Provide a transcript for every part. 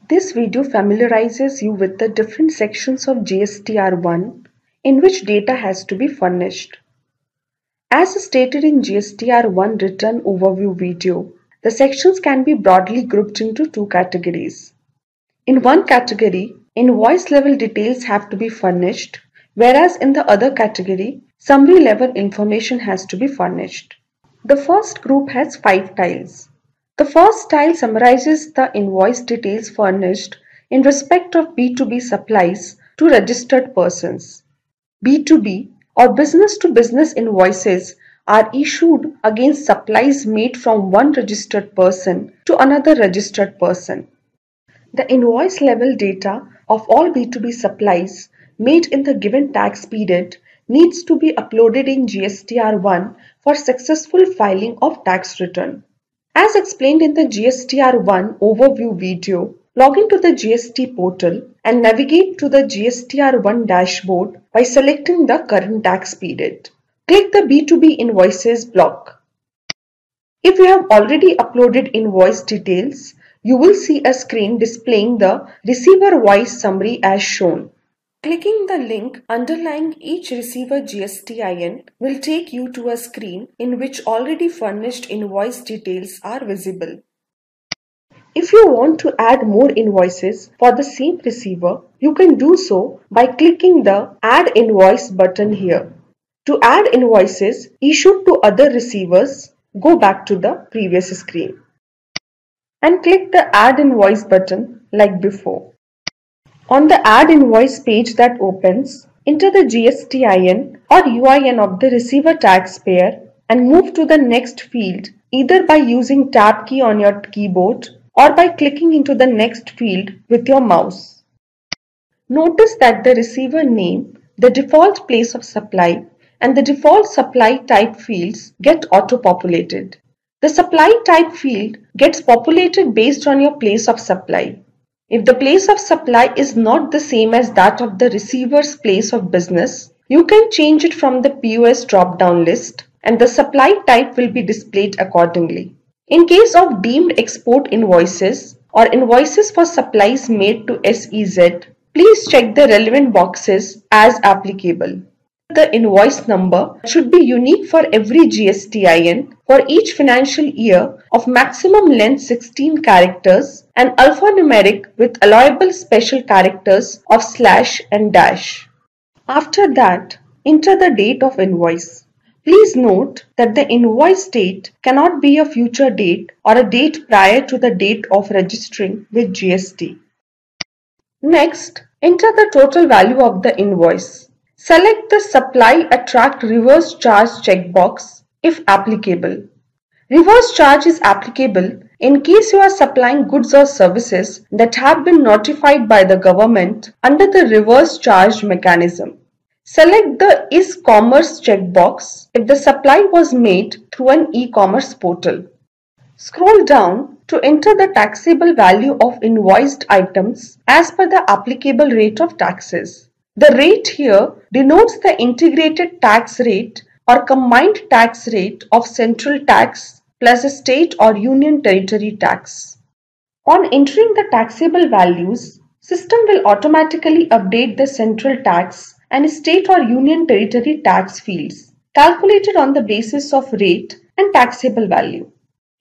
This video familiarizes you with the different sections of GSTR1 in which data has to be furnished. As stated in GSTR1 Return Overview video, the sections can be broadly grouped into two categories. In one category, invoice level details have to be furnished, whereas in the other category, summary level information has to be furnished. The first group has 5 tiles. The first tile summarizes the invoice details furnished in respect of B2B supplies to registered persons. B2B or business-to-business invoices are issued against supplies made from one registered person to another registered person. The invoice level data of all B2B supplies made in the given tax period needs to be uploaded in GSTR1 for successful filing of tax return. As explained in the GSTR1 overview video, log into the GST portal and navigate to the GSTR1 dashboard by selecting the current tax period. Click the B2B invoices block. If you have already uploaded invoice details, you will see a screen displaying the receiver-wise summary as shown. Clicking the link underlying each receiver GSTIN will take you to a screen in which already furnished invoice details are visible. If you want to add more invoices for the same receiver, you can do so by clicking the Add Invoice button here. To add invoices issued to other receivers, go back to the previous screen and click the Add Invoice button like before. On the Add Invoice page that opens, enter the GSTIN or UIN of the receiver taxpayer and move to the next field either by using Tab key on your keyboard or by clicking into the next field with your mouse. Notice that the receiver name, the default place of supply, and the default supply type fields get auto-populated. The supply type field gets populated based on your place of supply. If the place of supply is not the same as that of the receiver's place of business, you can change it from the POS drop-down list and the supply type will be displayed accordingly. In case of deemed export invoices or invoices for supplies made to SEZ, please check the relevant boxes as applicable. The invoice number should be unique for every GSTIN for each financial year of maximum length 16 characters and alphanumeric with allowable special characters of slash and dash. After that, enter the date of invoice. Please note that the invoice date cannot be a future date or a date prior to the date of registering with GST. Next, enter the total value of the invoice. Select the Supply Attract Reverse Charge checkbox if applicable. Reverse charge is applicable in case you are supplying goods or services that have been notified by the government under the reverse charge mechanism. Select the Is Commerce checkbox if the supply was made through an e-commerce portal. Scroll down to enter the taxable value of invoiced items as per the applicable rate of taxes. The rate here denotes the integrated tax rate or combined tax rate of central tax plus a state or union territory tax. On entering the taxable values, system will automatically update the central tax and state or union territory tax fields calculated on the basis of rate and taxable value.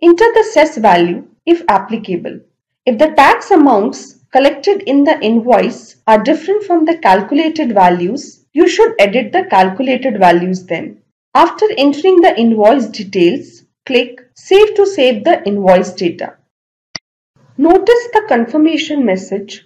Enter the cess value if applicable. If the tax amounts collected in the invoice are different from the calculated values, you should edit the calculated values then. After entering the invoice details, click Save to save the invoice data. Notice the confirmation message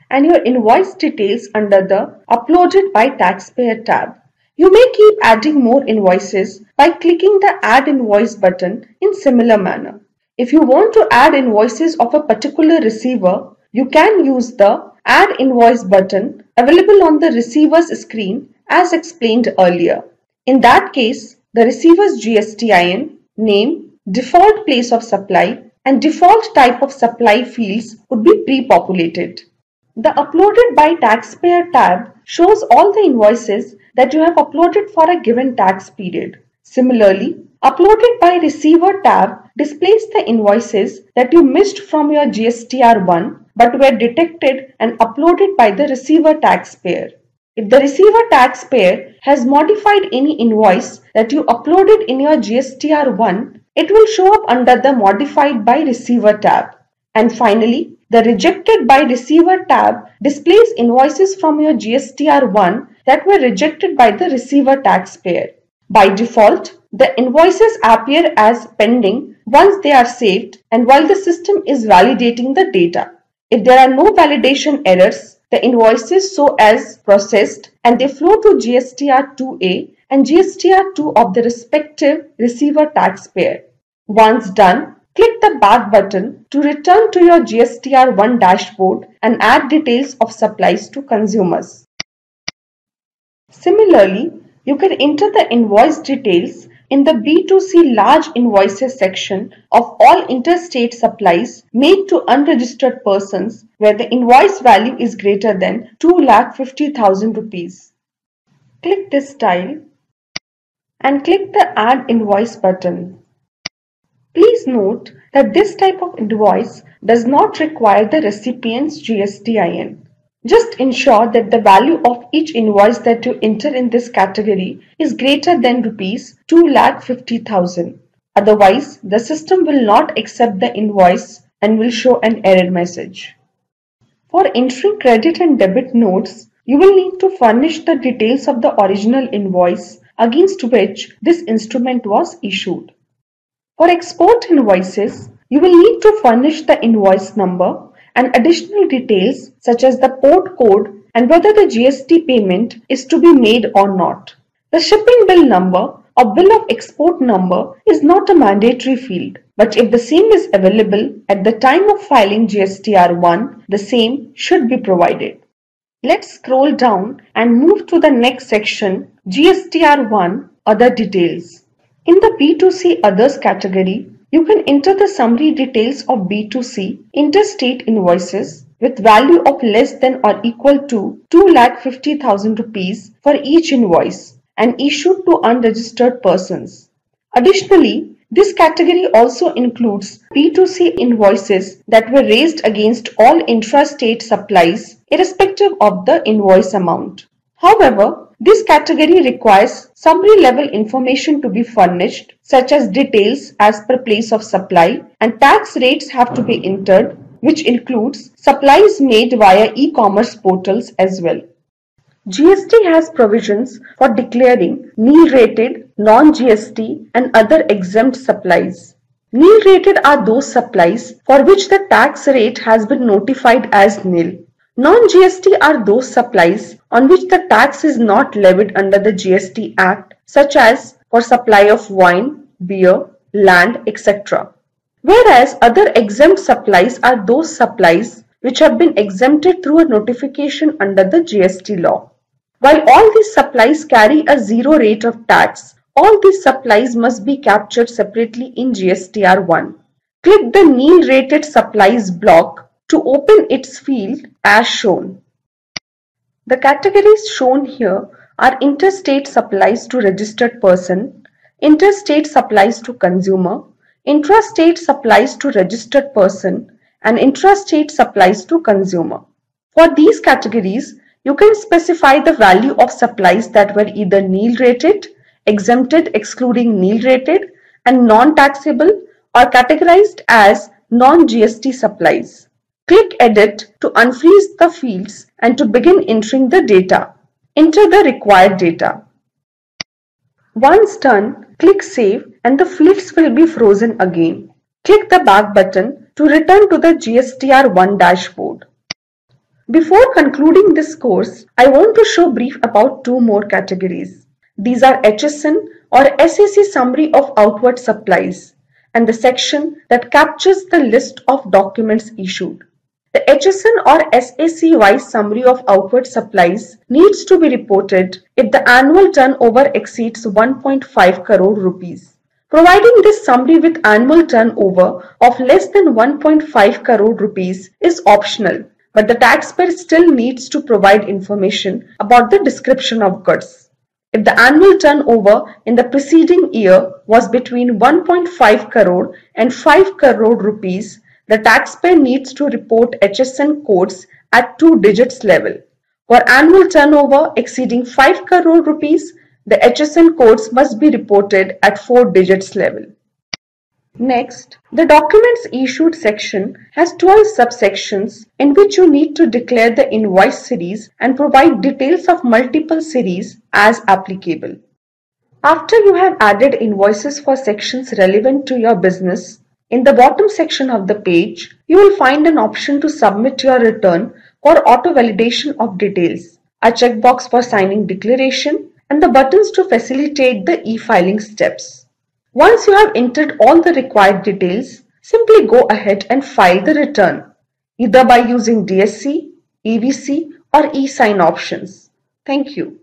and your invoice details under the Uploaded by Taxpayer tab. You may keep adding more invoices by clicking the Add Invoice button in similar manner. If you want to add invoices of a particular receiver, you can use the Add Invoice button available on the receiver's screen as explained earlier. In that case, the receiver's GSTIN, name, default place of supply, and default type of supply fields would be pre-populated. The Uploaded by Taxpayer tab shows all the invoices that you have uploaded for a given tax period. Similarly, Uploaded by Receiver tab displays the invoices that you missed from your GSTR1 but were detected and uploaded by the receiver taxpayer. If the receiver taxpayer has modified any invoice that you uploaded in your GSTR1, it will show up under the Modified by Receiver tab. And finally, the Rejected by Receiver tab displays invoices from your GSTR1 that were rejected by the receiver taxpayer. By default, the invoices appear as pending once they are saved and while the system is validating the data. If there are no validation errors, the invoices show as processed and they flow to GSTR2A and GSTR2 of the respective receiver taxpayer. Once done, click the Back button to return to your GSTR1 dashboard and add details of supplies to consumers. Similarly, you can enter the invoice details in the B2C Large Invoices section of all interstate supplies made to unregistered persons where the invoice value is greater than 2,50,000 rupees. Click this tile and click the Add Invoice button. Please note that this type of invoice does not require the recipient's GSTIN. Just ensure that the value of each invoice that you enter in this category is greater than rupees 2,50,000. Otherwise, the system will not accept the invoice and will show an error message. For entering credit and debit notes, you will need to furnish the details of the original invoice against which this instrument was issued. For export invoices, you will need to furnish the invoice number and additional details such as the port code and whether the GST payment is to be made or not. The shipping bill number or bill of export number is not a mandatory field, but if the same is available at the time of filing GSTR1, the same should be provided. Let's scroll down and move to the next section, GSTR1 Other Details. In the B2C Others category, you can enter the summary details of B2C interstate invoices with value of less than or equal to 2,50,000 rupees for each invoice and issued to unregistered persons. Additionally, this category also includes B2C invoices that were raised against all intrastate supplies irrespective of the invoice amount. However, this category requires summary level information to be furnished, such as details as per place of supply, and tax rates have to be entered, which includes supplies made via e-commerce portals as well. GST has provisions for declaring nil-rated, non-GST and other exempt supplies. Nil-rated are those supplies for which the tax rate has been notified as nil. Non-GST are those supplies on which the tax is not levied under the GST Act, such as for supply of wine, beer, land, etc. Whereas other exempt supplies are those supplies which have been exempted through a notification under the GST law. While all these supplies carry a zero rate of tax, all these supplies must be captured separately in GSTR1. Click the nil-rated supplies block to open its field as shown. The categories shown here are interstate supplies to registered person, interstate supplies to consumer, intrastate supplies to registered person, and intrastate supplies to consumer. For these categories, you can specify the value of supplies that were either nil-rated, exempted excluding nil-rated, and non-taxable or categorized as non-GST supplies. Click Edit to unfreeze the fields and to begin entering the data. Enter the required data. Once done, click Save and the fields will be frozen again. Click the Back button to return to the GSTR1 dashboard. Before concluding this course, I want to show brief about two more categories. These are HSN or SAC Summary of Outward Supplies and the section that captures the list of documents issued. The HSN or SAC-wise summary of outward supplies needs to be reported if the annual turnover exceeds 1.5 crore rupees. Providing this summary with annual turnover of less than 1.5 crore rupees is optional, but the taxpayer still needs to provide information about the description of goods. If the annual turnover in the preceding year was between 1.5 crore and 5 crore rupees, the taxpayer needs to report HSN codes at 2 digits level. For annual turnover exceeding 5 crore rupees, the HSN codes must be reported at 4 digits level. Next, the Documents Issued section has 12 subsections in which you need to declare the invoice series and provide details of multiple series as applicable. After you have added invoices for sections relevant to your business, in the bottom section of the page, you will find an option to submit your return for auto-validation of details, a checkbox for signing declaration, and the buttons to facilitate the e-filing steps. Once you have entered all the required details, simply go ahead and file the return, either by using DSC, EVC, or e-sign options. Thank you.